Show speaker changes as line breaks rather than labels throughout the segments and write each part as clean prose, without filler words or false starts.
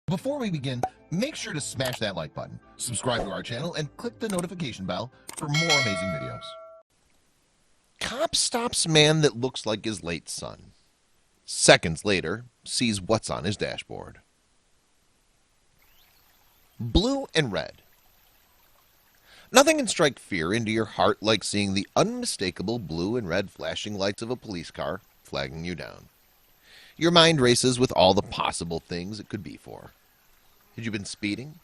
Before we begin, make sure to smash that like button, subscribe to our channel, and click the notification bell for more amazing videos. Cop stops man that looks like his late son. Seconds later, sees what's on his dashboard. Blue and red. Nothing can strike fear into your heart like seeing the unmistakable blue and red flashing lights of a police car flagging you down. Your mind races with all the possible things it could be for. Had you been speeding?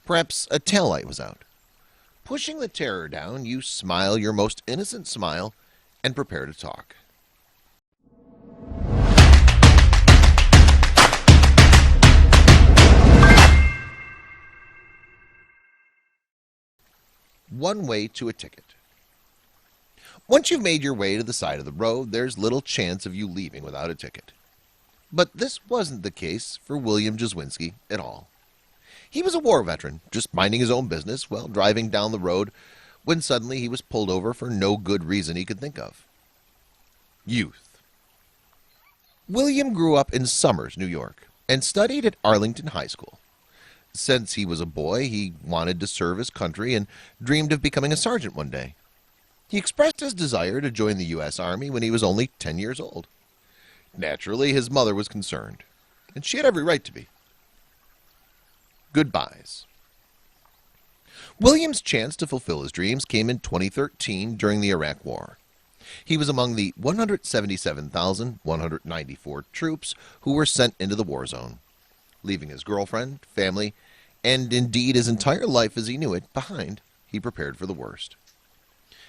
Perhaps a taillight was out. Pushing the terror down, you smile your most innocent smile and prepare to talk. One way to a ticket. Once you've made your way to the side of the road, there's little chance of you leaving without a ticket. But this wasn't the case for William Jaswinski at all. He was a war veteran, just minding his own business while driving down the road when suddenly he was pulled over for no good reason he could think of. Youth. William grew up in Somers, New York, and studied at Arlington High School. Since he was a boy, he wanted to serve his country and dreamed of becoming a sergeant one day. He expressed his desire to join the U.S. Army when he was only 10 years old. Naturally, his mother was concerned, and she had every right to be. Goodbyes. William's chance to fulfill his dreams came in 2013 during the Iraq War. He was among the 177,194 troops who were sent into the war zone, leaving his girlfriend, family, and indeed his entire life as he knew it behind. He prepared for the worst.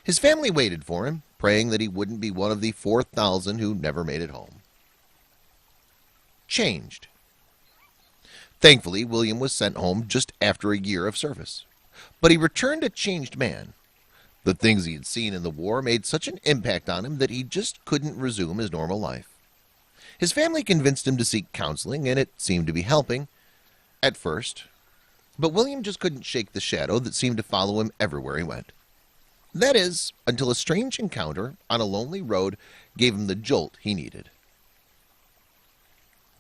His family waited for him, praying that he wouldn't be one of the 4,000 who never made it home. Changed. Thankfully, William was sent home just after a year of service, but he returned a changed man. The things he had seen in the war made such an impact on him that he just couldn't resume his normal life. His family convinced him to seek counseling, and it seemed to be helping at first, but William just couldn't shake the shadow that seemed to follow him everywhere he went. That is, until a strange encounter on a lonely road gave him the jolt he needed.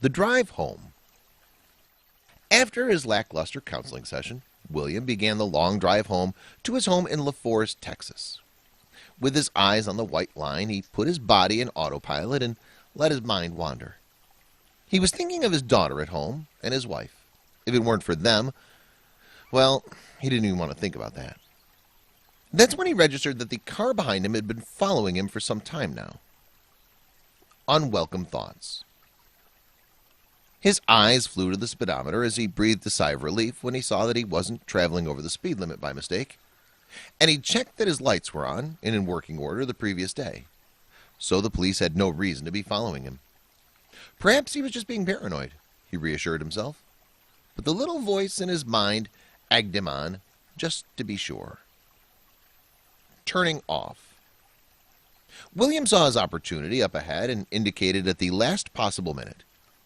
The drive home. After his lackluster counseling session, William began the long drive home to his home in LaForest, Texas. With his eyes on the white line, he put his body in autopilot and let his mind wander. He was thinking of his daughter at home and his wife. If it weren't for them, well, he didn't even want to think about that. That's when he registered that the car behind him had been following him for some time now. Unwelcome thoughts. His eyes flew to the speedometer as he breathed a sigh of relief when he saw that he wasn't traveling over the speed limit by mistake. And he checked that his lights were on and in working order the previous day. So the police had no reason to be following him. Perhaps he was just being paranoid, he reassured himself. But the little voice in his mind egged him on, just to be sure. Turning off. William saw his opportunity up ahead and indicated at the last possible minute.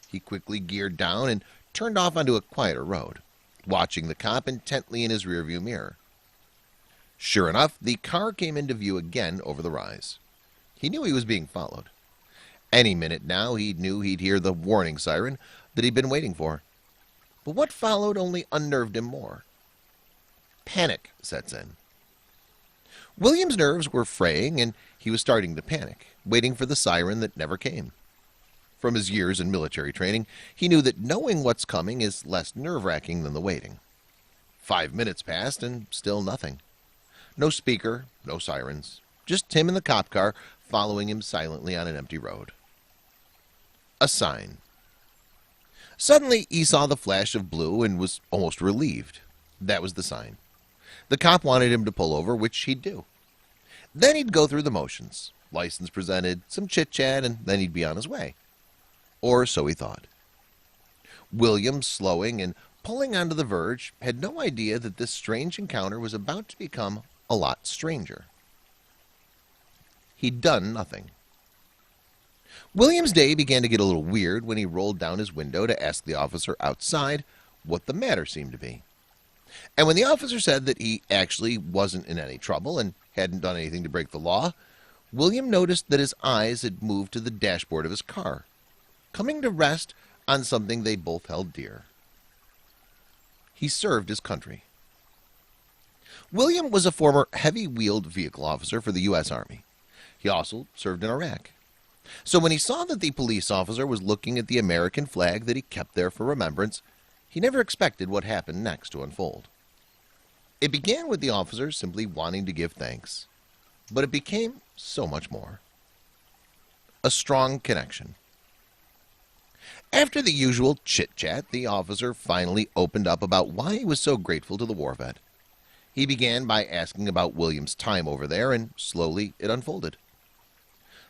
He quickly geared down and turned off onto a quieter road, watching the cop intently in his rearview mirror. Sure enough, the car came into view again over the rise. He knew he was being followed. Any minute now he knew he'd hear the warning siren that he'd been waiting for. But what followed only unnerved him more. Panic sets in. William's nerves were fraying and he was starting to panic, waiting for the siren that never came. From his years in military training, he knew that knowing what's coming is less nerve-wracking than the waiting. 5 minutes passed and still nothing. No speaker, no sirens, just him in the cop car following him silently on an empty road. A sign. Suddenly he saw the flash of blue and was almost relieved. That was the sign. The cop wanted him to pull over, which he'd do. Then he'd go through the motions. License presented, some chit-chat, and then he'd be on his way. Or so he thought. William, slowing and pulling onto the verge, had no idea that this strange encounter was about to become a lot stranger. He'd done nothing. William's day began to get a little weird when he rolled down his window to ask the officer outside what the matter seemed to be. And when the officer said that he actually wasn't in any trouble and hadn't done anything to break the law, William noticed that his eyes had moved to the dashboard of his car, coming to rest on something they both held dear. he served his country. William was a former heavy-wheeled vehicle officer for the U.S. Army. He also served in Iraq. So when he saw that the police officer was looking at the American flag that he kept there for remembrance, he never expected what happened next to unfold. It began with the officer simply wanting to give thanks, but it became so much more. A strong connection. After the usual chit-chat, the officer finally opened up about why he was so grateful to the war vet. He began by asking about William's time over there, and slowly it unfolded.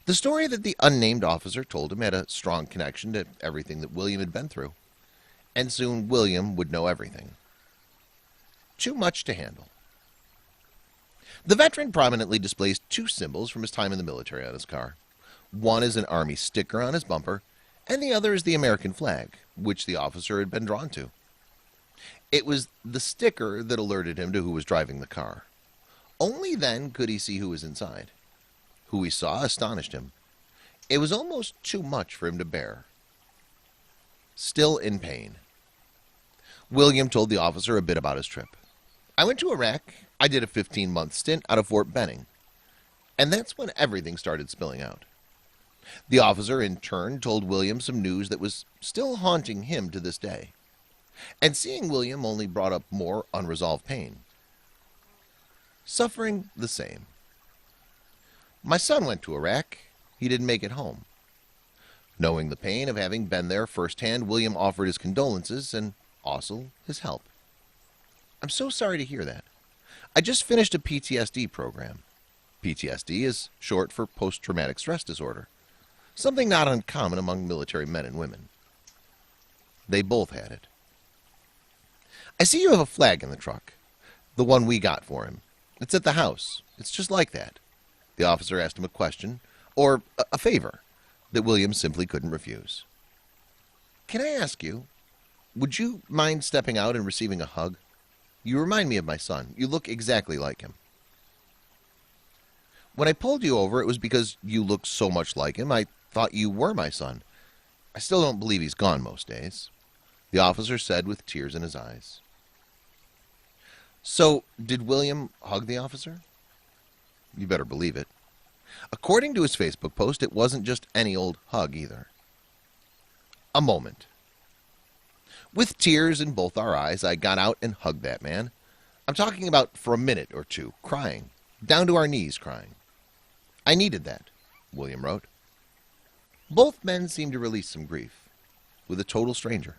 The story that the unnamed officer told him had a strong connection to everything that William had been through, and soon William would know everything. Too much to handle. The veteran prominently displays two symbols from his time in the military on his car. One is an Army sticker on his bumper, and the other is the American flag, which the officer had been drawn to. It was the sticker that alerted him to who was driving the car. Only then could he see who was inside. Who he saw astonished him. It was almost too much for him to bear. Still in pain, William told the officer a bit about his trip. I went to Iraq. I did a 15-month stint out of Fort Benning. And that's when everything started spilling out. The officer in turn told William some news that was still haunting him to this day. And seeing William only brought up more unresolved pain. Suffering the same. My son went to Iraq. He didn't make it home. Knowing the pain of having been there firsthand, William offered his condolences and also his help. I'm so sorry to hear that. I just finished a PTSD program. PTSD is short for post-traumatic stress disorder, something not uncommon among military men and women. They both had it. I see you have a flag in the truck, the one we got for him. It's at the house. It's just like that. The officer asked him a question, or a favor, that William simply couldn't refuse. Can I ask you, would you mind stepping out and receiving a hug? You remind me of my son. You look exactly like him. When I pulled you over, it was because you look so much like him. I thought you were my son. I still don't believe he's gone most days, the officer said with tears in his eyes. So, did William hug the officer? You better believe it. According to his Facebook post, it wasn't just any old hug either. A moment. With tears in both our eyes, I got out and hugged that man. I'm talking about for a minute or two, crying, down to our knees crying. I needed that, William wrote. Both men seemed to release some grief, with a total stranger.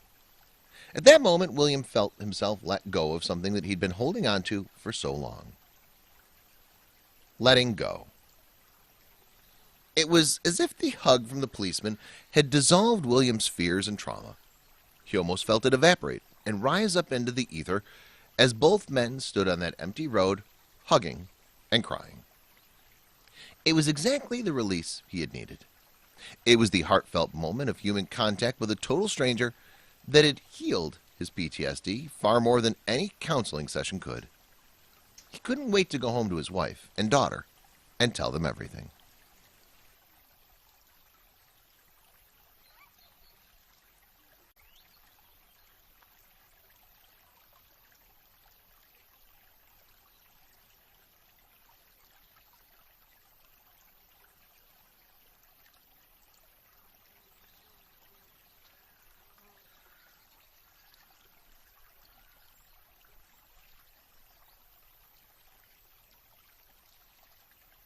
At that moment, William felt himself let go of something that he'd been holding on to for so long. Letting go. It was as if the hug from the policeman had dissolved William's fears and trauma. He almost felt it evaporate and rise up into the ether as both men stood on that empty road, hugging and crying. It was exactly the release he had needed. It was the heartfelt moment of human contact with a total stranger that had healed his PTSD far more than any counseling session could. He couldn't wait to go home to his wife and daughter and tell them everything.